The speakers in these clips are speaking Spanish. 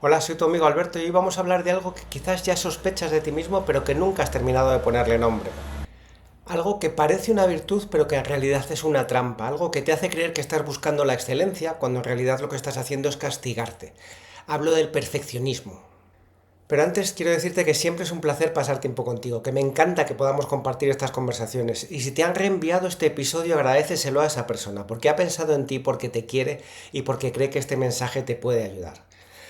Hola, soy tu amigo Alberto y hoy vamos a hablar de algo que quizás ya sospechas de ti mismo, pero que nunca has terminado de ponerle nombre. Algo que parece una virtud, pero que en realidad es una trampa. Algo que te hace creer que estás buscando la excelencia, cuando en realidad lo que estás haciendo es castigarte. Hablo del perfeccionismo. Pero antes quiero decirte que siempre es un placer pasar tiempo contigo, que me encanta que podamos compartir estas conversaciones. Y si te han reenviado este episodio, agradéceselo a esa persona, porque ha pensado en ti, porque te quiere y porque cree que este mensaje te puede ayudar.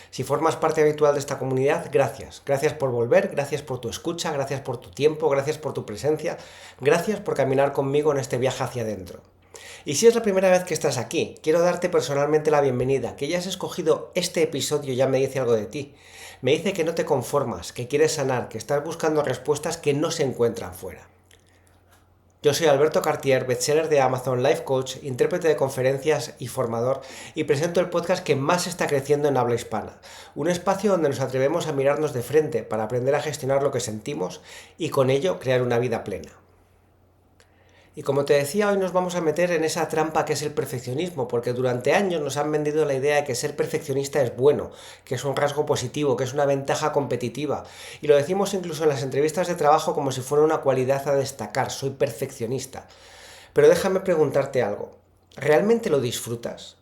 Si formas parte habitual de esta comunidad, gracias. Gracias por volver, gracias por tu escucha, gracias por tu tiempo, gracias por tu presencia, gracias por caminar conmigo en este viaje hacia adentro. Y si es la primera vez que estás aquí, quiero darte personalmente la bienvenida, que ya has escogido este episodio ya me dice algo de ti. Me dice que no te conformas, que quieres sanar, que estás buscando respuestas que no se encuentran fuera. Yo soy Alberto Cartier, bestseller de Amazon Life Coach, intérprete de conferencias y formador, y presento el podcast que más está creciendo en habla hispana. Un espacio donde nos atrevemos a mirarnos de frente para aprender a gestionar lo que sentimos y con ello crear una vida plena. Y como te decía, hoy nos vamos a meter en esa trampa que es el perfeccionismo, porque durante años nos han vendido la idea de que ser perfeccionista es bueno, que es un rasgo positivo, que es una ventaja competitiva. Y lo decimos incluso en las entrevistas de trabajo como si fuera una cualidad a destacar, soy perfeccionista. Pero déjame preguntarte algo, ¿realmente lo disfrutas?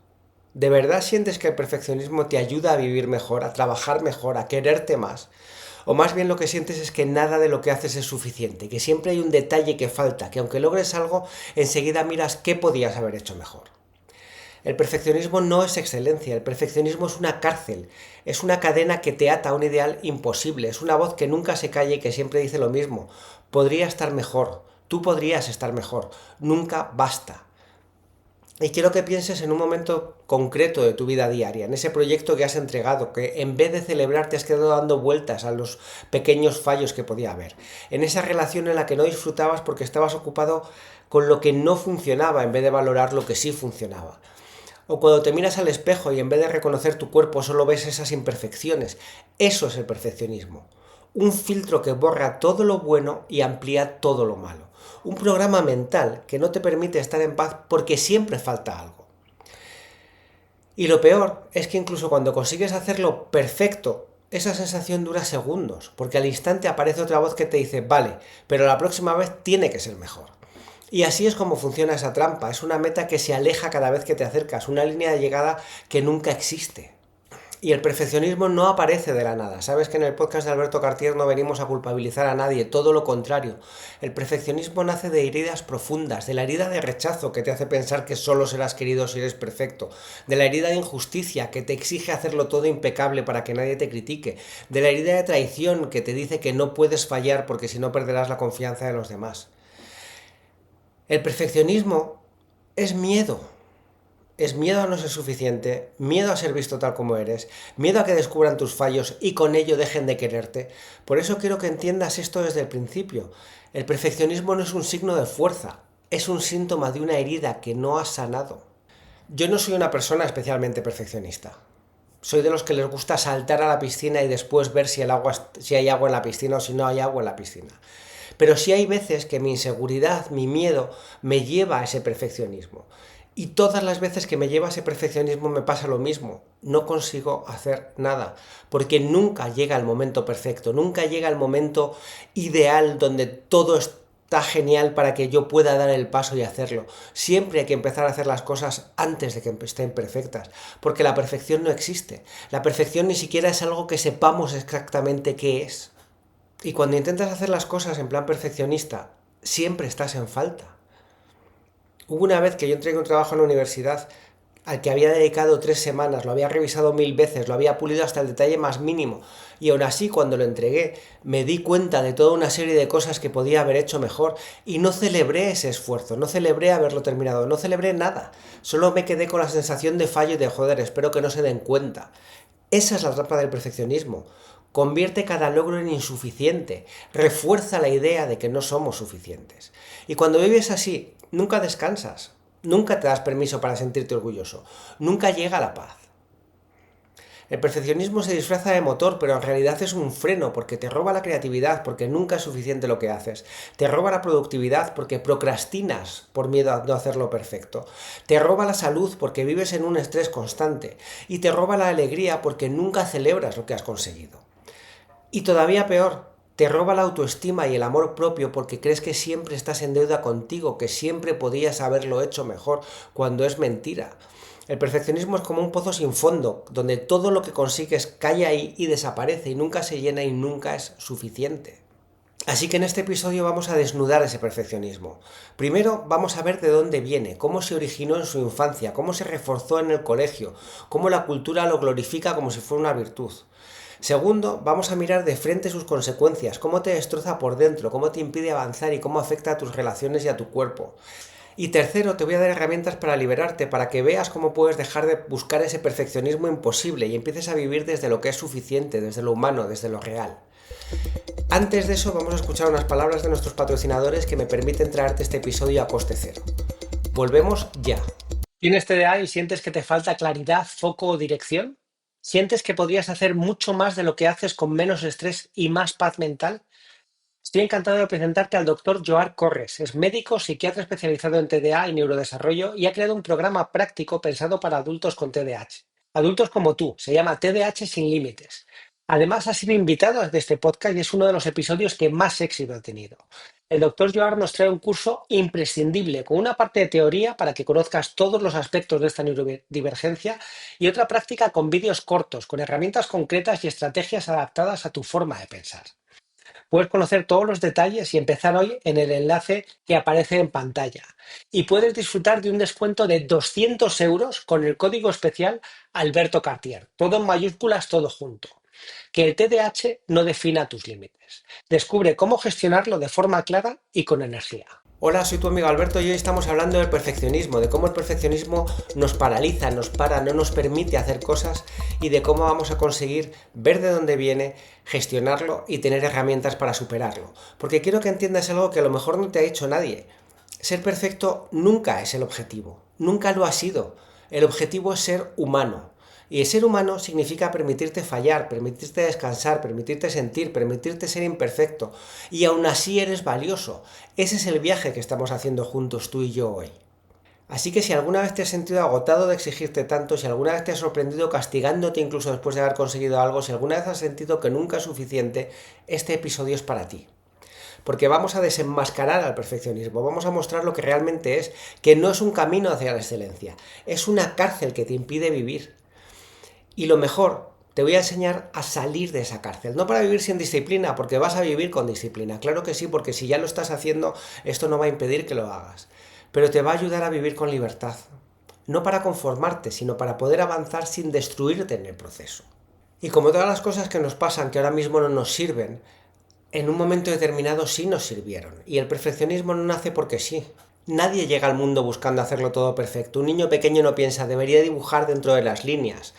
¿De verdad sientes que el perfeccionismo te ayuda a vivir mejor, a trabajar mejor, a quererte más? O más bien lo que sientes es que nada de lo que haces es suficiente, que siempre hay un detalle que falta, que aunque logres algo, enseguida miras qué podías haber hecho mejor. El perfeccionismo no es excelencia, el perfeccionismo es una cárcel, es una cadena que te ata a un ideal imposible, es una voz que nunca se calla y que siempre dice lo mismo. Podría estar mejor, tú podrías estar mejor, nunca basta. Y quiero que pienses en un momento concreto de tu vida diaria, en ese proyecto que has entregado, que en vez de celebrar te has quedado dando vueltas a los pequeños fallos que podía haber, en esa relación en la que no disfrutabas porque estabas ocupado con lo que no funcionaba en vez de valorar lo que sí funcionaba. O cuando te miras al espejo y en vez de reconocer tu cuerpo solo ves esas imperfecciones. Eso es el perfeccionismo. Un filtro que borra todo lo bueno y amplía todo lo malo. Un programa mental que no te permite estar en paz porque siempre falta algo. Y lo peor es que incluso cuando consigues hacerlo perfecto, esa sensación dura segundos, porque al instante aparece otra voz que te dice, vale, pero la próxima vez tiene que ser mejor. Y así es como funciona esa trampa, es una meta que se aleja cada vez que te acercas, una línea de llegada que nunca existe. Y el perfeccionismo no aparece de la nada. Sabes que en el podcast de Alberto Cartier no venimos a culpabilizar a nadie, todo lo contrario. El perfeccionismo nace de heridas profundas, de la herida de rechazo que te hace pensar que solo serás querido si eres perfecto, de la herida de injusticia que te exige hacerlo todo impecable para que nadie te critique, de la herida de traición que te dice que no puedes fallar porque si no perderás la confianza de los demás. El perfeccionismo es miedo. Es miedo a no ser suficiente, miedo a ser visto tal como eres, miedo a que descubran tus fallos y con ello dejen de quererte. Por eso quiero que entiendas esto desde el principio. El perfeccionismo no es un signo de fuerza, es un síntoma de una herida que no has sanado. Yo no soy una persona especialmente perfeccionista. Soy de los que les gusta saltar a la piscina y después ver si hay agua en la piscina o si no hay agua en la piscina. Pero sí hay veces que mi inseguridad, mi miedo, me lleva a ese perfeccionismo. Y todas las veces que me lleva a ese perfeccionismo me pasa lo mismo. No consigo hacer nada. Porque nunca llega el momento perfecto. Nunca llega el momento ideal donde todo está genial para que yo pueda dar el paso y hacerlo. Siempre hay que empezar a hacer las cosas antes de que estén perfectas. Porque la perfección no existe. La perfección ni siquiera es algo que sepamos exactamente qué es. Y cuando intentas hacer las cosas en plan perfeccionista, siempre estás en falta. Hubo una vez que yo entregué un trabajo en la universidad al que había dedicado 3 semanas, lo había revisado 1000 veces, lo había pulido hasta el detalle más mínimo, y aún así cuando lo entregué me di cuenta de toda una serie de cosas que podía haber hecho mejor y no celebré ese esfuerzo, no celebré haberlo terminado, no celebré nada, solo me quedé con la sensación de fallo y de joder, espero que no se den cuenta. Esa es la trampa del perfeccionismo. Convierte cada logro en insuficiente, refuerza la idea de que no somos suficientes. Y cuando vives así, nunca descansas, nunca te das permiso para sentirte orgulloso, nunca llega la paz. El perfeccionismo se disfraza de motor, pero en realidad es un freno porque te roba la creatividad, porque nunca es suficiente lo que haces. Te roba la productividad porque procrastinas por miedo a no hacerlo perfecto. Te roba la salud porque vives en un estrés constante. Y te roba la alegría porque nunca celebras lo que has conseguido. Y todavía peor, te roba la autoestima y el amor propio porque crees que siempre estás en deuda contigo, que siempre podías haberlo hecho mejor, cuando es mentira. El perfeccionismo es como un pozo sin fondo, donde todo lo que consigues cae ahí y desaparece y nunca se llena y nunca es suficiente. Así que en este episodio vamos a desnudar ese perfeccionismo. Primero vamos a ver de dónde viene, cómo se originó en su infancia, cómo se reforzó en el colegio, cómo la cultura lo glorifica como si fuera una virtud. Segundo, vamos a mirar de frente sus consecuencias, cómo te destroza por dentro, cómo te impide avanzar y cómo afecta a tus relaciones y a tu cuerpo. Y tercero, te voy a dar herramientas para liberarte, para que veas cómo puedes dejar de buscar ese perfeccionismo imposible y empieces a vivir desde lo que es suficiente, desde lo humano, desde lo real. Antes de eso, vamos a escuchar unas palabras de nuestros patrocinadores que me permiten traerte este episodio a coste cero. Volvemos ya. ¿Tienes TDA y sientes que te falta claridad, foco o dirección? ¿Sientes que podrías hacer mucho más de lo que haces con menos estrés y más paz mental? Estoy encantado de presentarte al doctor Joar Corres. Es médico, psiquiatra especializado en TDA y neurodesarrollo y ha creado un programa práctico pensado para adultos con TDAH. Adultos como tú, se llama TDAH sin límites. Además, ha sido invitado de este podcast y es uno de los episodios que más éxito ha tenido. El doctor Joar nos trae un curso imprescindible, con una parte de teoría para que conozcas todos los aspectos de esta neurodivergencia y otra práctica con vídeos cortos, con herramientas concretas y estrategias adaptadas a tu forma de pensar. Puedes conocer todos los detalles y empezar hoy en el enlace que aparece en pantalla. Y puedes disfrutar de un descuento de 200 euros con el código especial Alberto Cartier. Todo en mayúsculas, todo junto. Que el TDAH no defina tus límites. Descubre cómo gestionarlo de forma clara y con energía. Hola, soy tu amigo Alberto y hoy estamos hablando del perfeccionismo, de cómo el perfeccionismo nos paraliza, nos para, no nos permite hacer cosas y de cómo vamos a conseguir ver de dónde viene, gestionarlo y tener herramientas para superarlo. Porque quiero que entiendas algo que a lo mejor no te ha dicho nadie. Ser perfecto nunca es el objetivo, nunca lo ha sido. El objetivo es ser humano. Y el ser humano significa permitirte fallar, permitirte descansar, permitirte sentir, permitirte ser imperfecto. Y aún así eres valioso. Ese es el viaje que estamos haciendo juntos tú y yo hoy. Así que si alguna vez te has sentido agotado de exigirte tanto, si alguna vez te has sorprendido castigándote incluso después de haber conseguido algo, si alguna vez has sentido que nunca es suficiente, este episodio es para ti. Porque vamos a desenmascarar al perfeccionismo, vamos a mostrar lo que realmente es, que no es un camino hacia la excelencia, es una cárcel que te impide vivir. Y lo mejor, te voy a enseñar a salir de esa cárcel. No para vivir sin disciplina, porque vas a vivir con disciplina. Claro que sí, porque si ya lo estás haciendo, esto no va a impedir que lo hagas. Pero te va a ayudar a vivir con libertad. No para conformarte, sino para poder avanzar sin destruirte en el proceso. Y como todas las cosas que nos pasan, que ahora mismo no nos sirven, en un momento determinado sí nos sirvieron. Y el perfeccionismo no nace porque sí. Nadie llega al mundo buscando hacerlo todo perfecto. Un niño pequeño no piensa, debería dibujar dentro de las líneas.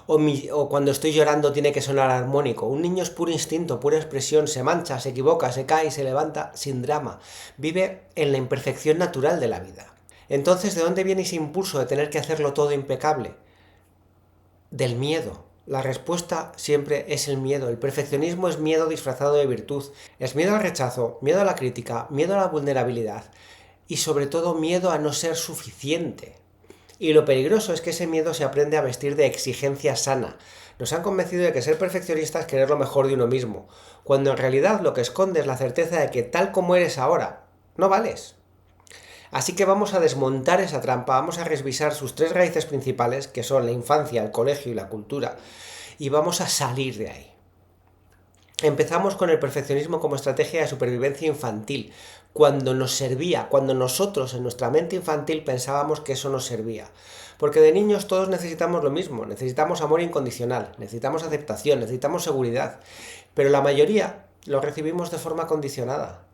O cuando estoy llorando tiene que sonar armónico. Un niño es puro instinto, pura expresión, se mancha, se equivoca, se cae y se levanta sin drama. Vive en la imperfección natural de la vida. Entonces, ¿de dónde viene ese impulso de tener que hacerlo todo impecable? Del miedo. La respuesta siempre es el miedo. El perfeccionismo es miedo disfrazado de virtud. Es miedo al rechazo, miedo a la crítica, miedo a la vulnerabilidad y sobre todo miedo a no ser suficiente. Y lo peligroso es que ese miedo se aprende a vestir de exigencia sana. Nos han convencido de que ser perfeccionista es querer lo mejor de uno mismo, cuando en realidad lo que esconde es la certeza de que tal como eres ahora, no vales. Así que vamos a desmontar esa trampa, vamos a revisar sus tres raíces principales, que son la infancia, el colegio y la cultura, y vamos a salir de ahí. Empezamos con el perfeccionismo como estrategia de supervivencia infantil, cuando nos servía, cuando nosotros en nuestra mente infantil pensábamos que eso nos servía. Porque de niños todos necesitamos lo mismo, necesitamos amor incondicional, necesitamos aceptación, necesitamos seguridad, pero la mayoría lo recibimos de forma condicionada.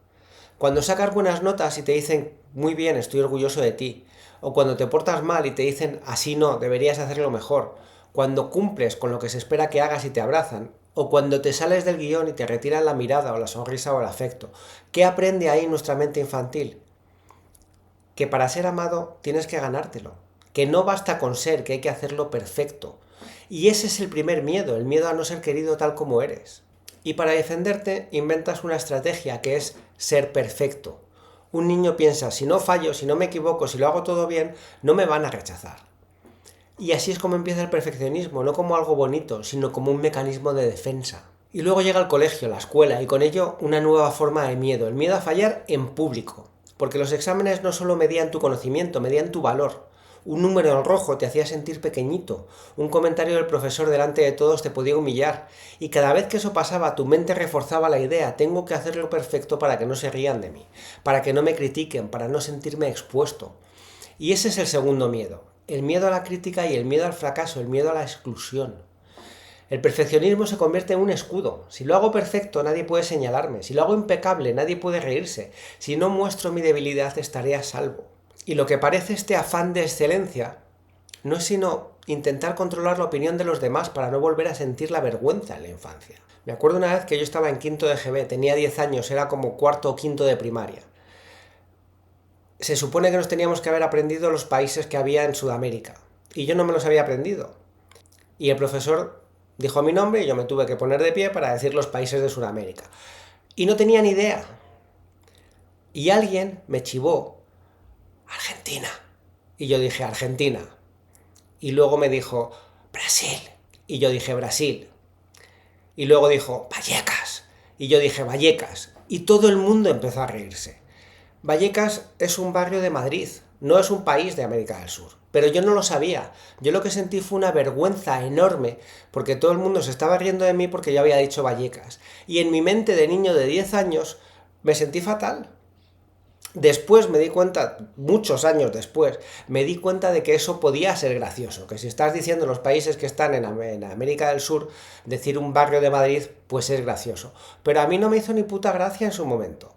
Cuando sacas buenas notas y te dicen, muy bien, estoy orgulloso de ti, o cuando te portas mal y te dicen, así no, deberías hacerlo mejor, cuando cumples con lo que se espera que hagas y te abrazan, o cuando te sales del guión y te retiran la mirada o la sonrisa o el afecto. ¿Qué aprende ahí nuestra mente infantil? Que para ser amado tienes que ganártelo, que no basta con ser, que hay que hacerlo perfecto. Y ese es el primer miedo, el miedo a no ser querido tal como eres. Y para defenderte inventas una estrategia que es ser perfecto. Un niño piensa, si no fallo, si no me equivoco, si lo hago todo bien, no me van a rechazar. Y así es como empieza el perfeccionismo, no como algo bonito, sino como un mecanismo de defensa. Y luego llega el colegio, la escuela, y con ello una nueva forma de miedo, el miedo a fallar en público. Porque los exámenes no solo medían tu conocimiento, medían tu valor. Un número en rojo te hacía sentir pequeñito, un comentario del profesor delante de todos te podía humillar, y cada vez que eso pasaba tu mente reforzaba la idea, tengo que hacerlo perfecto para que no se rían de mí, para que no me critiquen, para no sentirme expuesto. Y ese es el segundo miedo, el miedo a la crítica y el miedo al fracaso, el miedo a la exclusión. El perfeccionismo se convierte en un escudo. Si lo hago perfecto, nadie puede señalarme. Si lo hago impecable, nadie puede reírse. Si no muestro mi debilidad, estaré a salvo. Y lo que parece este afán de excelencia no es sino intentar controlar la opinión de los demás para no volver a sentir la vergüenza en la infancia. Me acuerdo una vez que yo estaba en quinto de GB, tenía 10 años, era como cuarto o quinto de primaria. Se supone que nos teníamos que haber aprendido los países que había en Sudamérica. Y yo no me los había aprendido. Y el profesor dijo mi nombre y yo me tuve que poner de pie para decir los países de Sudamérica. Y no tenía ni idea. Y alguien me chivó Argentina. Y yo dije Argentina. Y luego me dijo Brasil. Y yo dije Brasil. Y luego dijo Vallecas. Y yo dije Vallecas. Y todo el mundo empezó a reírse. Vallecas es un barrio de Madrid, no es un país de América del Sur. Pero yo no lo sabía. Yo lo que sentí fue una vergüenza enorme, porque todo el mundo se estaba riendo de mí porque yo había dicho Vallecas. Y en mi mente de niño de 10 años me sentí fatal. Después me di cuenta, muchos años después, me di cuenta de que eso podía ser gracioso, que si estás diciendo los países que están en América del Sur, decir un barrio de Madrid, pues es gracioso. Pero a mí no me hizo ni puta gracia en su momento.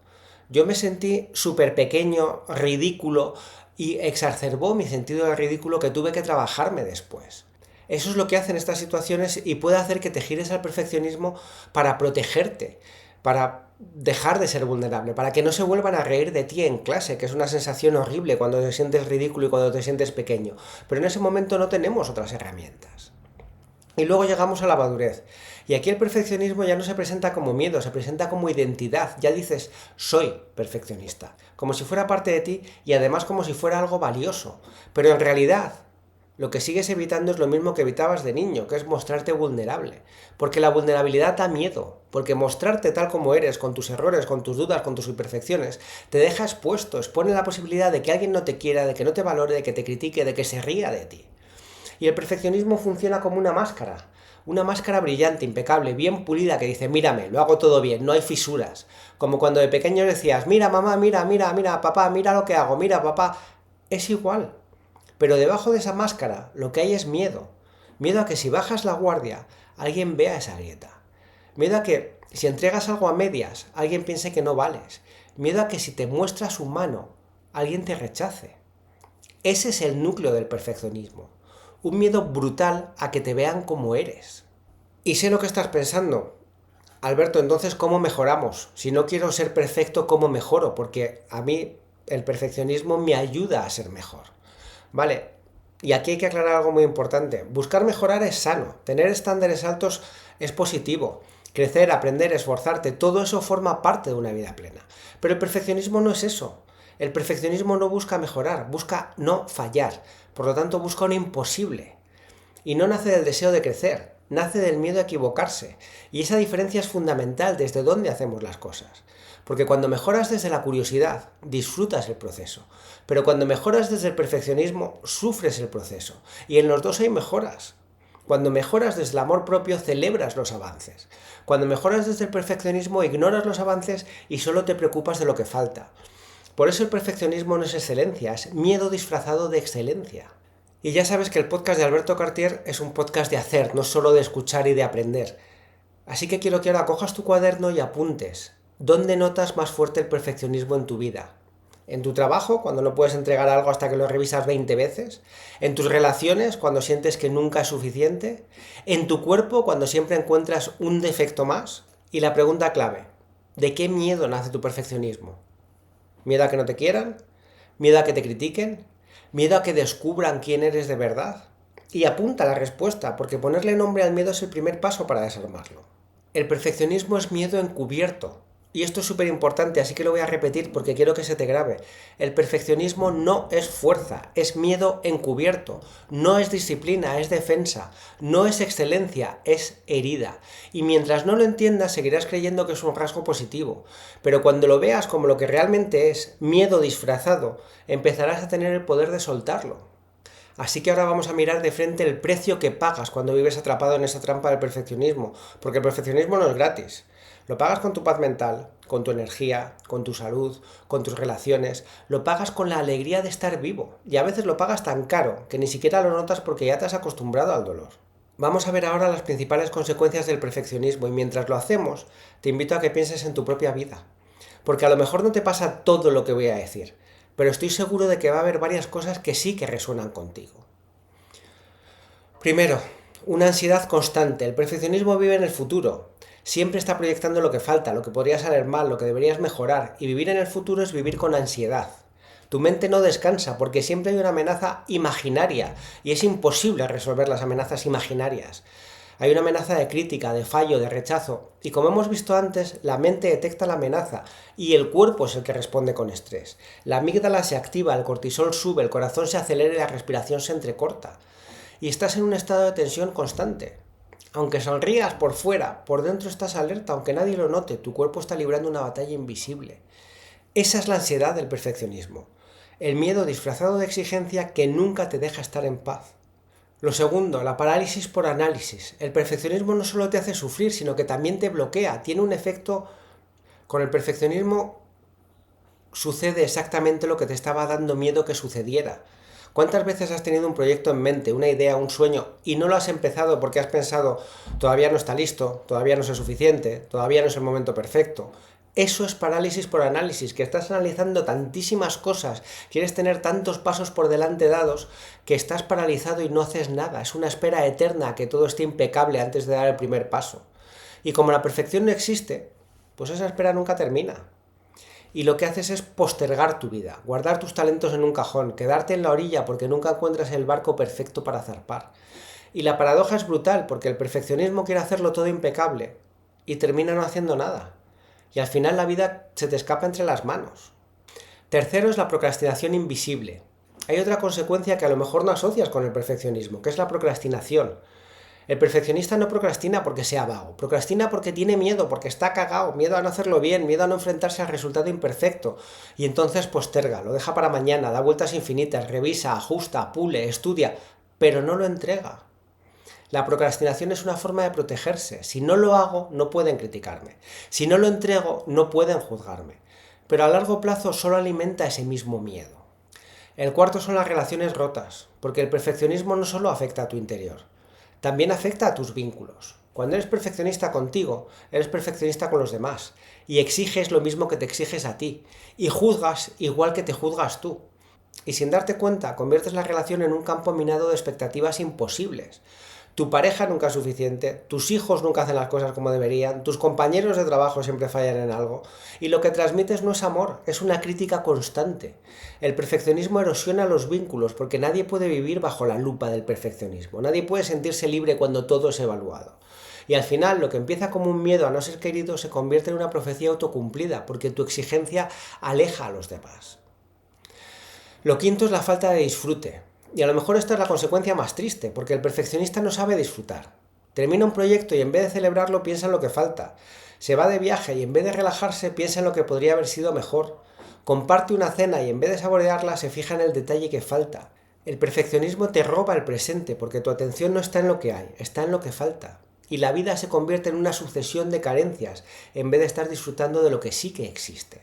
Yo me sentí súper pequeño, ridículo, y exacerbó mi sentido de ridículo que tuve que trabajarme después. Eso es lo que hacen estas situaciones y puede hacer que te gires al perfeccionismo para protegerte, para dejar de ser vulnerable, para que no se vuelvan a reír de ti en clase, que es una sensación horrible cuando te sientes ridículo y cuando te sientes pequeño. Pero en ese momento no tenemos otras herramientas. Y luego llegamos a la madurez. Y aquí el perfeccionismo ya no se presenta como miedo, se presenta como identidad. Ya dices, soy perfeccionista. Como si fuera parte de ti y además como si fuera algo valioso. Pero en realidad, lo que sigues evitando es lo mismo que evitabas de niño, que es mostrarte vulnerable. Porque la vulnerabilidad da miedo. Porque mostrarte tal como eres, con tus errores, con tus dudas, con tus imperfecciones, te deja expuesto, expone la posibilidad de que alguien no te quiera, de que no te valore, de que te critique, de que se ría de ti. Y el perfeccionismo funciona como una máscara brillante, impecable, bien pulida, que dice, mírame, lo hago todo bien, no hay fisuras. Como cuando de pequeño decías, mira mamá, mira, papá, mira lo que hago, mira papá. Es igual. Pero debajo de esa máscara lo que hay es miedo. Miedo a que si bajas la guardia, alguien vea esa grieta. Miedo a que si entregas algo a medias, alguien piense que no vales. Miedo a que si te muestras humano, alguien te rechace. Ese es el núcleo del perfeccionismo. Un miedo brutal a que te vean como eres. Y sé lo que estás pensando. Alberto, entonces, ¿cómo mejoramos? Si no quiero ser perfecto, ¿cómo mejoro? Porque a mí el perfeccionismo me ayuda a ser mejor. Vale, y aquí hay que aclarar algo muy importante. Buscar mejorar es sano. Tener estándares altos es positivo. Crecer, aprender, esforzarte, todo eso forma parte de una vida plena. Pero el perfeccionismo no es eso. El perfeccionismo no busca mejorar, busca no fallar. Por lo tanto, busca un imposible. Y no nace del deseo de crecer, nace del miedo a equivocarse. Y esa diferencia es fundamental desde dónde hacemos las cosas. Porque cuando mejoras desde la curiosidad, disfrutas el proceso. Pero cuando mejoras desde el perfeccionismo, sufres el proceso. Y en los dos hay mejoras. Cuando mejoras desde el amor propio, celebras los avances. Cuando mejoras desde el perfeccionismo, ignoras los avances y solo te preocupas de lo que falta. Por eso el perfeccionismo no es excelencia, es miedo disfrazado de excelencia. Y ya sabes que el podcast de Alberto Cartier es un podcast de hacer, no solo de escuchar y de aprender. Así que quiero que ahora cojas tu cuaderno y apuntes. ¿Dónde notas más fuerte el perfeccionismo en tu vida? ¿En tu trabajo, cuando no puedes entregar algo hasta que lo revisas 20 veces? ¿En tus relaciones, cuando sientes que nunca es suficiente? ¿En tu cuerpo, cuando siempre encuentras un defecto más? Y la pregunta clave, ¿de qué miedo nace tu perfeccionismo? ¿Miedo a que no te quieran? ¿Miedo a que te critiquen? ¿Miedo a que descubran quién eres de verdad? Y apunta la respuesta, porque ponerle nombre al miedo es el primer paso para desarmarlo. El perfeccionismo es miedo encubierto. Y esto es súper importante, así que lo voy a repetir porque quiero que se te grabe. El perfeccionismo no es fuerza, es miedo encubierto. No es disciplina, es defensa. No es excelencia, es herida. Y mientras no lo entiendas, seguirás creyendo que es un rasgo positivo. Pero cuando lo veas como lo que realmente es, miedo disfrazado, empezarás a tener el poder de soltarlo. Así que ahora vamos a mirar de frente el precio que pagas cuando vives atrapado en esa trampa del perfeccionismo, porque el perfeccionismo no es gratis. Lo pagas con tu paz mental, con tu energía, con tu salud, con tus relaciones, lo pagas con la alegría de estar vivo, y a veces lo pagas tan caro que ni siquiera lo notas porque ya te has acostumbrado al dolor. Vamos a ver ahora las principales consecuencias del perfeccionismo y mientras lo hacemos, te invito a que pienses en tu propia vida. Porque a lo mejor no te pasa todo lo que voy a decir, pero estoy seguro de que va a haber varias cosas que sí que resuenan contigo. Primero, una ansiedad constante. El perfeccionismo vive en el futuro. Siempre está proyectando lo que falta, lo que podría salir mal, lo que deberías mejorar. Y vivir en el futuro es vivir con ansiedad. Tu mente no descansa porque siempre hay una amenaza imaginaria y es imposible resolver las amenazas imaginarias. Hay una amenaza de crítica, de fallo, de rechazo, y como hemos visto antes, la mente detecta la amenaza y el cuerpo es el que responde con estrés. La amígdala se activa, el cortisol sube, el corazón se acelera y la respiración se entrecorta. Y estás en un estado de tensión constante. Aunque sonrías por fuera, por dentro estás alerta, aunque nadie lo note, tu cuerpo está librando una batalla invisible. Esa es la ansiedad del perfeccionismo. El miedo disfrazado de exigencia que nunca te deja estar en paz. Lo segundo, la parálisis por análisis. El perfeccionismo no solo te hace sufrir, sino que también te bloquea. Tiene un efecto... Con el perfeccionismo sucede exactamente lo que te estaba dando miedo que sucediera. ¿Cuántas veces has tenido un proyecto en mente, una idea, un sueño, y no lo has empezado porque has pensado, todavía no está listo, todavía no es suficiente, todavía no es el momento perfecto? Eso es parálisis por análisis, que estás analizando tantísimas cosas, quieres tener tantos pasos por delante dados, que estás paralizado y no haces nada. Es una espera eterna a que todo esté impecable antes de dar el primer paso. Y como la perfección no existe, pues esa espera nunca termina. Y lo que haces es postergar tu vida, guardar tus talentos en un cajón, quedarte en la orilla porque nunca encuentras el barco perfecto para zarpar. Y la paradoja es brutal porque el perfeccionismo quiere hacerlo todo impecable y termina no haciendo nada. Y al final la vida se te escapa entre las manos. Tercero es la procrastinación invisible. Hay otra consecuencia que a lo mejor no asocias con el perfeccionismo, que es la procrastinación. El perfeccionista no procrastina porque sea vago, procrastina porque tiene miedo, porque está cagado, miedo a no hacerlo bien, miedo a no enfrentarse al resultado imperfecto. Y entonces posterga, lo deja para mañana, da vueltas infinitas, revisa, ajusta, pule, estudia, pero no lo entrega. La procrastinación es una forma de protegerse. Si no lo hago, no pueden criticarme. Si no lo entrego, no pueden juzgarme. Pero a largo plazo solo alimenta ese mismo miedo. El cuarto son las relaciones rotas, porque el perfeccionismo no solo afecta a tu interior, también afecta a tus vínculos. Cuando eres perfeccionista contigo, eres perfeccionista con los demás, y exiges lo mismo que te exiges a ti, y juzgas igual que te juzgas tú. Y sin darte cuenta, conviertes la relación en un campo minado de expectativas imposibles. Tu pareja nunca es suficiente, tus hijos nunca hacen las cosas como deberían, tus compañeros de trabajo siempre fallan en algo, y lo que transmites no es amor, es una crítica constante. El perfeccionismo erosiona los vínculos porque nadie puede vivir bajo la lupa del perfeccionismo, nadie puede sentirse libre cuando todo es evaluado. Y al final, lo que empieza como un miedo a no ser querido se convierte en una profecía autocumplida, porque tu exigencia aleja a los demás. Lo quinto es la falta de disfrute. Y a lo mejor esta es la consecuencia más triste, porque el perfeccionista no sabe disfrutar. Termina un proyecto y en vez de celebrarlo piensa en lo que falta. Se va de viaje y en vez de relajarse piensa en lo que podría haber sido mejor. Comparte una cena y en vez de saborearla se fija en el detalle que falta. El perfeccionismo te roba el presente porque tu atención no está en lo que hay, está en lo que falta. Y la vida se convierte en una sucesión de carencias en vez de estar disfrutando de lo que sí que existe.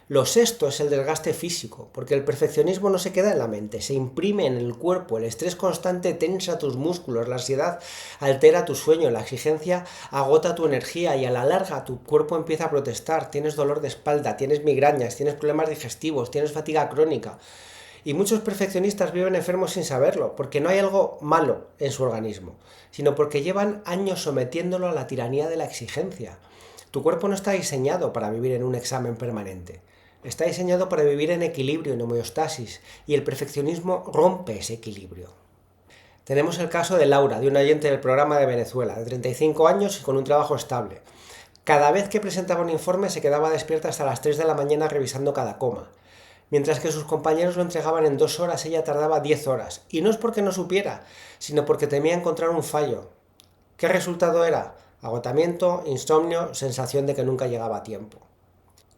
Lo sexto es el desgaste físico, porque el perfeccionismo no se queda en la mente, se imprime en el cuerpo, el estrés constante tensa tus músculos, la ansiedad altera tu sueño, la exigencia agota tu energía y a la larga tu cuerpo empieza a protestar, tienes dolor de espalda, tienes migrañas, tienes problemas digestivos, tienes fatiga crónica. Y muchos perfeccionistas viven enfermos sin saberlo, porque no hay algo malo en su organismo, sino porque llevan años sometiéndolo a la tiranía de la exigencia. Tu cuerpo no está diseñado para vivir en un examen permanente. Está diseñado para vivir en equilibrio, en homeostasis, y el perfeccionismo rompe ese equilibrio. Tenemos el caso de Laura, de una oyente del programa de Venezuela, de 35 años y con un trabajo estable. Cada vez que presentaba un informe se quedaba despierta hasta las 3 de la mañana revisando cada coma. Mientras que sus compañeros lo entregaban en 2 horas, ella tardaba 10 horas. Y no es porque no supiera, sino porque temía encontrar un fallo. ¿Qué resultado era? Agotamiento, insomnio, sensación de que nunca llegaba a tiempo.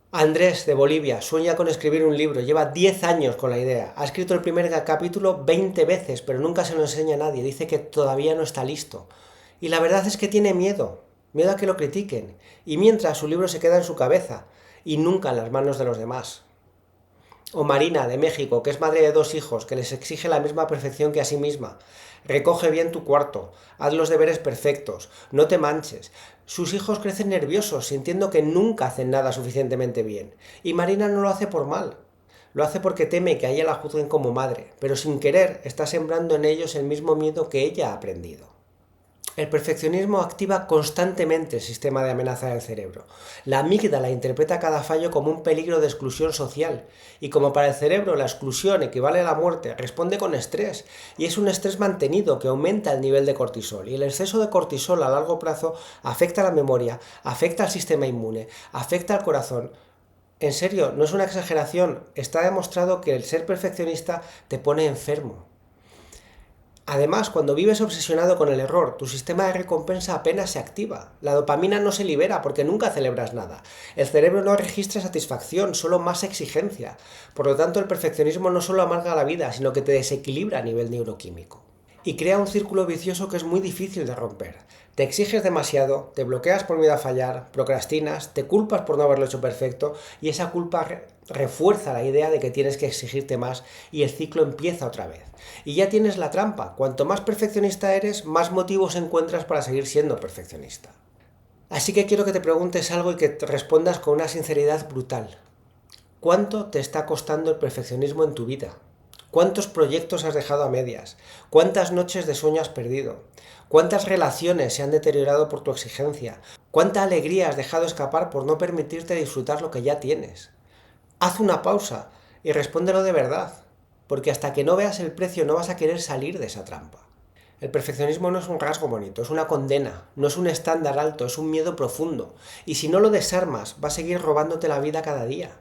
Andrés, de Bolivia, sueña con escribir un libro, lleva 10 años con la idea. Ha escrito el primer capítulo 20 veces, pero nunca se lo enseña a nadie. Dice que todavía no está listo. Y la verdad es que tiene miedo a que lo critiquen. Y mientras su libro se queda en su cabeza y nunca en las manos de los demás. O Marina, de México, que es madre de 2 hijos, que les exige la misma perfección que a sí misma. Recoge bien tu cuarto, haz los deberes perfectos, no te manches. Sus hijos crecen nerviosos, sintiendo que nunca hacen nada suficientemente bien. Y Marina no lo hace por mal. Lo hace porque teme que a ella la juzguen como madre, pero sin querer está sembrando en ellos el mismo miedo que ella ha aprendido. El perfeccionismo activa constantemente el sistema de amenaza del cerebro. La amígdala interpreta cada fallo como un peligro de exclusión social, y como para el cerebro la exclusión equivale a la muerte, responde con estrés, y es un estrés mantenido que aumenta el nivel de cortisol, y el exceso de cortisol a largo plazo afecta a la memoria, afecta al sistema inmune, afecta al corazón. En serio, no es una exageración, está demostrado que el ser perfeccionista te pone enfermo. Además, cuando vives obsesionado con el error, tu sistema de recompensa apenas se activa. La dopamina no se libera porque nunca celebras nada. El cerebro no registra satisfacción, solo más exigencia. Por lo tanto, el perfeccionismo no solo amarga la vida, sino que te desequilibra a nivel neuroquímico. Y crea un círculo vicioso que es muy difícil de romper. Te exiges demasiado, te bloqueas por miedo a fallar, procrastinas, te culpas por no haberlo hecho perfecto y esa culpa refuerza la idea de que tienes que exigirte más y el ciclo empieza otra vez. Y ya tienes la trampa, cuanto más perfeccionista eres, más motivos encuentras para seguir siendo perfeccionista. Así que quiero que te preguntes algo y que te respondas con una sinceridad brutal. ¿Cuánto te está costando el perfeccionismo en tu vida? ¿Cuántos proyectos has dejado a medias? ¿Cuántas noches de sueño has perdido? ¿Cuántas relaciones se han deteriorado por tu exigencia? ¿Cuánta alegría has dejado escapar por no permitirte disfrutar lo que ya tienes? Haz una pausa y respóndelo de verdad, porque hasta que no veas el precio no vas a querer salir de esa trampa. El perfeccionismo no es un rasgo bonito, es una condena, no es un estándar alto, es un miedo profundo. Y si no lo desarmas, va a seguir robándote la vida cada día.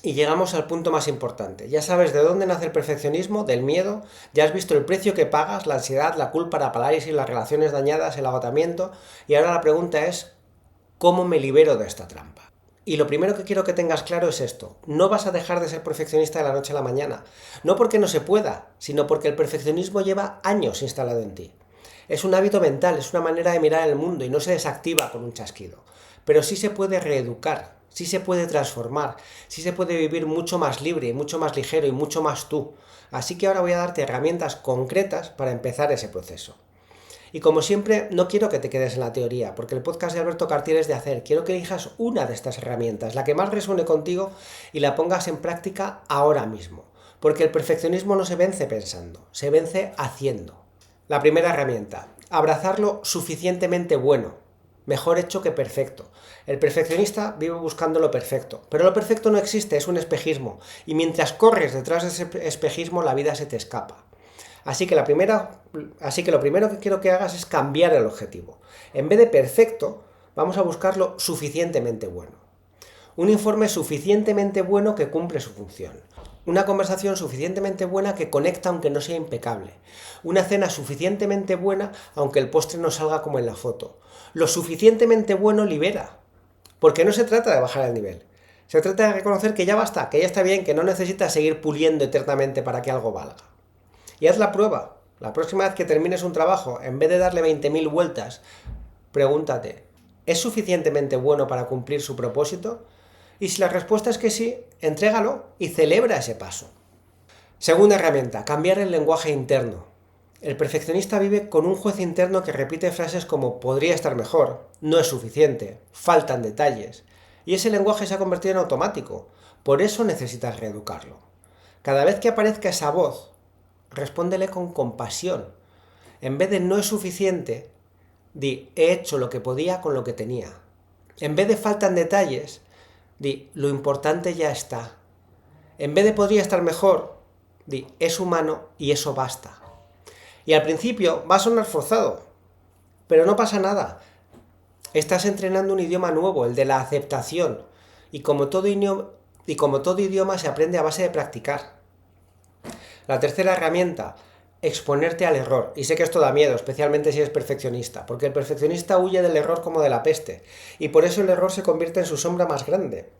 Y llegamos al punto más importante. Ya sabes de dónde nace el perfeccionismo, del miedo, ya has visto el precio que pagas, la ansiedad, la culpa, la parálisis, las relaciones dañadas, el agotamiento, y ahora la pregunta es, ¿cómo me libero de esta trampa? Y lo primero que quiero que tengas claro es esto, no vas a dejar de ser perfeccionista de la noche a la mañana, no porque no se pueda, sino porque el perfeccionismo lleva años instalado en ti. Es un hábito mental, es una manera de mirar el mundo y no se desactiva con un chasquido, pero sí se puede reeducar. Sí se puede transformar, sí se puede vivir mucho más libre, mucho más ligero y mucho más tú. Así que ahora voy a darte herramientas concretas para empezar ese proceso. Y como siempre, no quiero que te quedes en la teoría, porque el podcast de Alberto Cartier es de hacer. Quiero que elijas una de estas herramientas, la que más resuene contigo, y la pongas en práctica ahora mismo. Porque el perfeccionismo no se vence pensando, se vence haciendo. La primera herramienta, abrazar lo suficientemente bueno. Mejor hecho que perfecto. El perfeccionista vive buscando lo perfecto, pero lo perfecto no existe, es un espejismo, y mientras corres detrás de ese espejismo la vida se te escapa. Así que lo primero que quiero que hagas es cambiar el objetivo. En vez de perfecto, vamos a buscar lo suficientemente bueno. Un informe suficientemente bueno que cumple su función. Una conversación suficientemente buena que conecta aunque no sea impecable. Una cena suficientemente buena aunque el postre no salga como en la foto. Lo suficientemente bueno libera. Porque no se trata de bajar el nivel. Se trata de reconocer que ya basta, que ya está bien, que no necesitas seguir puliendo eternamente para que algo valga. Y haz la prueba. La próxima vez que termines un trabajo, en vez de darle 20.000 vueltas, pregúntate, ¿es suficientemente bueno para cumplir su propósito? Y si la respuesta es que sí, entrégalo y celebra ese paso. Segunda herramienta, cambiar el lenguaje interno. El perfeccionista vive con un juez interno que repite frases como podría estar mejor, no es suficiente, faltan detalles. Y ese lenguaje se ha convertido en automático. Por eso necesitas reeducarlo. Cada vez que aparezca esa voz, respóndele con compasión. En vez de no es suficiente, di he hecho lo que podía con lo que tenía. En vez de faltan detalles, di lo importante ya está. En vez de podría estar mejor, di es humano y eso basta. Y al principio va a sonar forzado, pero no pasa nada. Estás entrenando un idioma nuevo, el de la aceptación. Y como todo idioma se aprende a base de practicar. La tercera herramienta, exponerte al error. Y sé que esto da miedo, especialmente si eres perfeccionista, porque el perfeccionista huye del error como de la peste. Y por eso el error se convierte en su sombra más grande.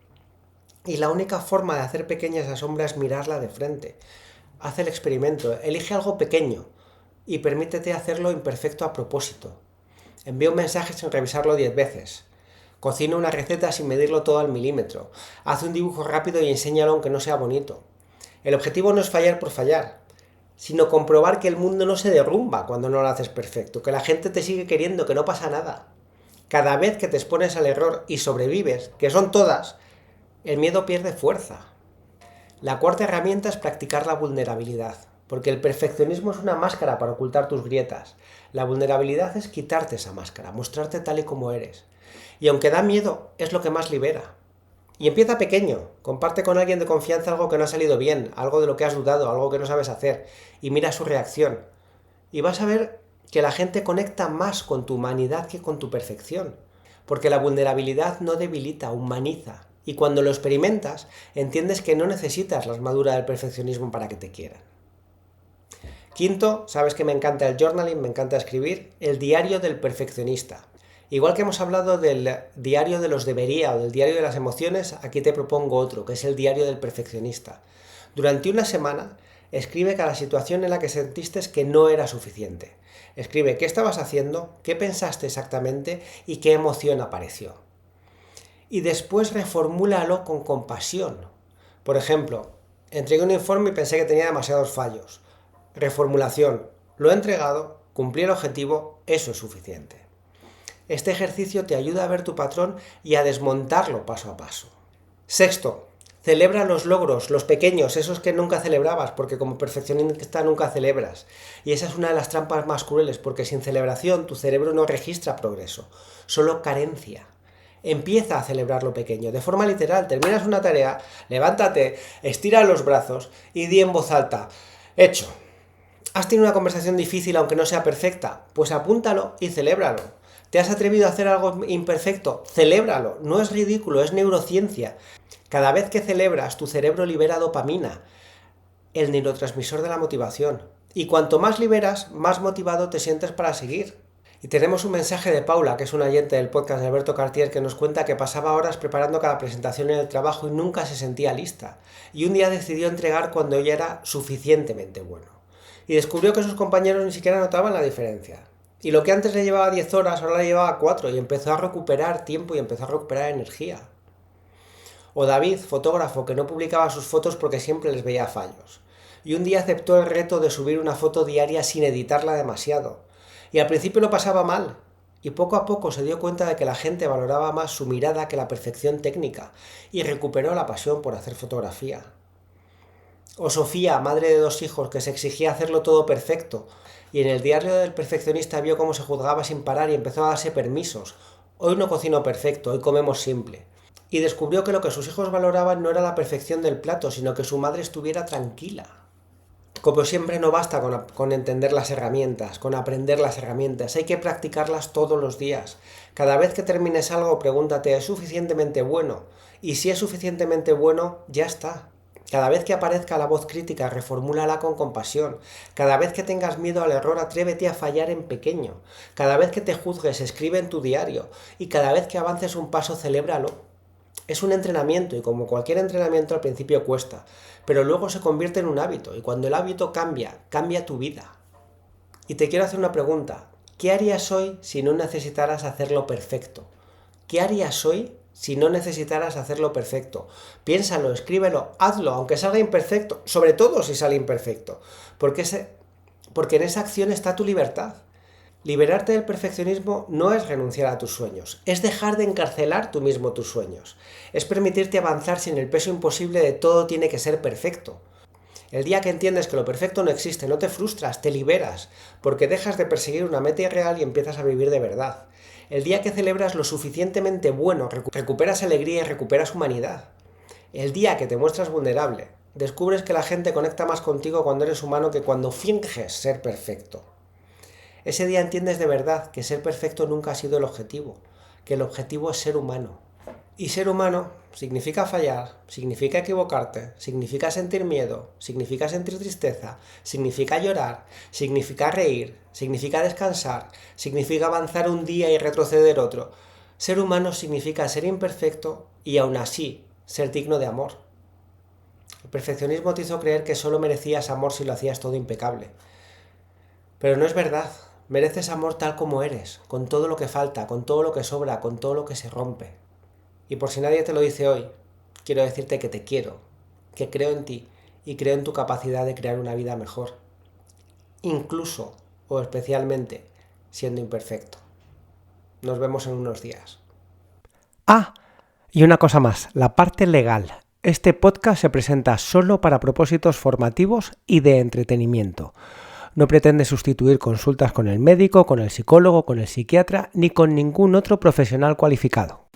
Y la única forma de hacer pequeña esa sombra es mirarla de frente. Haz el experimento, elige algo pequeño y permítete hacerlo imperfecto a propósito. Envía un mensaje sin revisarlo 10 veces. Cocina una receta sin medirlo todo al milímetro. Haz un dibujo rápido y enséñalo aunque no sea bonito. El objetivo no es fallar por fallar, sino comprobar que el mundo no se derrumba cuando no lo haces perfecto, que la gente te sigue queriendo, que no pasa nada. Cada vez que te expones al error y sobrevives, que son todas, el miedo pierde fuerza. La cuarta herramienta es practicar la vulnerabilidad, porque el perfeccionismo es una máscara para ocultar tus grietas. La vulnerabilidad es quitarte esa máscara, mostrarte tal y como eres. Y aunque da miedo, es lo que más libera. Y empieza pequeño, comparte con alguien de confianza algo que no ha salido bien, algo de lo que has dudado, algo que no sabes hacer, y mira su reacción. Y vas a ver que la gente conecta más con tu humanidad que con tu perfección, porque la vulnerabilidad no debilita, humaniza. Y cuando lo experimentas, entiendes que no necesitas la armadura del perfeccionismo para que te quieran. Quinto, sabes que me encanta el journaling, me encanta escribir, el diario del perfeccionista. Igual que hemos hablado del diario de los debería o del diario de las emociones, aquí te propongo otro, que es el diario del perfeccionista. Durante una semana, escribe cada situación en la que sentiste que no era suficiente. Escribe qué estabas haciendo, qué pensaste exactamente y qué emoción apareció. Y después reformúlalo con compasión. Por ejemplo, entregué un informe y pensé que tenía demasiados fallos. Reformulación. Lo he entregado, cumplí el objetivo, eso es suficiente. Este ejercicio te ayuda a ver tu patrón y a desmontarlo paso a paso. Sexto, celebra los logros, los pequeños, esos que nunca celebrabas, porque como perfeccionista nunca celebras. Y esa es una de las trampas más crueles, porque sin celebración tu cerebro no registra progreso, solo carencia. Empieza a celebrar lo pequeño, de forma literal. Terminas una tarea, levántate, estira los brazos y di en voz alta, hecho. ¿Has tenido una conversación difícil aunque no sea perfecta? Pues apúntalo y celébralo. ¿Te has atrevido a hacer algo imperfecto? Celébralo. No es ridículo, es neurociencia. Cada vez que celebras, tu cerebro libera dopamina, el neurotransmisor de la motivación. Y cuanto más liberas, más motivado te sientes para seguir. Y tenemos un mensaje de Paula, que es una oyente del podcast de Alberto Cartier, que nos cuenta que pasaba horas preparando cada presentación en el trabajo y nunca se sentía lista. Y un día decidió entregar cuando ella era suficientemente bueno. Y descubrió que sus compañeros ni siquiera notaban la diferencia. Y lo que antes le llevaba 10 horas, ahora le llevaba 4 y empezó a recuperar tiempo y empezó a recuperar energía. O David, fotógrafo, que no publicaba sus fotos porque siempre les veía fallos. Y un día aceptó el reto de subir una foto diaria sin editarla demasiado. Y al principio lo pasaba mal. Y poco a poco se dio cuenta de que la gente valoraba más su mirada que la perfección técnica. Y recuperó la pasión por hacer fotografía. O Sofía, madre de 2 hijos, que se exigía hacerlo todo perfecto. Y en el diario del perfeccionista vio cómo se juzgaba sin parar y empezó a darse permisos. Hoy no cocino perfecto, hoy comemos simple. Y descubrió que lo que sus hijos valoraban no era la perfección del plato, sino que su madre estuviera tranquila. Como siempre, no basta con entender las herramientas, con aprender las herramientas, hay que practicarlas todos los días. Cada vez que termines algo, pregúntate, ¿es suficientemente bueno? Y si es suficientemente bueno, ya está. Cada vez que aparezca la voz crítica, reformúlala con compasión. Cada vez que tengas miedo al error, atrévete a fallar en pequeño. Cada vez que te juzgues, escribe en tu diario. Y cada vez que avances un paso, celébralo. Es un entrenamiento y como cualquier entrenamiento al principio cuesta, pero luego se convierte en un hábito y cuando el hábito cambia, cambia tu vida. Y te quiero hacer una pregunta. ¿Qué harías hoy si no necesitaras hacerlo perfecto? ¿Qué harías hoy si no necesitaras hacerlo perfecto? Piénsalo, escríbelo, hazlo, aunque salga imperfecto, sobre todo si sale imperfecto, porque en esa acción está tu libertad. Liberarte del perfeccionismo no es renunciar a tus sueños, es dejar de encarcelar tú mismo tus sueños, es permitirte avanzar sin el peso imposible de todo tiene que ser perfecto. El día que entiendes que lo perfecto no existe, no te frustras, te liberas, porque dejas de perseguir una meta irreal y empiezas a vivir de verdad. El día que celebras lo suficientemente bueno, recuperas alegría y recuperas humanidad. El día que te muestras vulnerable, descubres que la gente conecta más contigo cuando eres humano que cuando finges ser perfecto. Ese día entiendes de verdad que ser perfecto nunca ha sido el objetivo, que el objetivo es ser humano. Y ser humano significa fallar, significa equivocarte, significa sentir miedo, significa sentir tristeza, significa llorar, significa reír, significa descansar, significa avanzar un día y retroceder otro. Ser humano significa ser imperfecto y aún así ser digno de amor. El perfeccionismo te hizo creer que solo merecías amor si lo hacías todo impecable. Pero no es verdad. Mereces amor tal como eres, con todo lo que falta, con todo lo que sobra, con todo lo que se rompe. Y por si nadie te lo dice hoy, quiero decirte que te quiero, que creo en ti y creo en tu capacidad de crear una vida mejor. Incluso o especialmente siendo imperfecto. Nos vemos en unos días. Ah, y una cosa más, la parte legal. Este podcast se presenta solo para propósitos formativos y de entretenimiento. No pretende sustituir consultas con el médico, con el psicólogo, con el psiquiatra, ni con ningún otro profesional cualificado.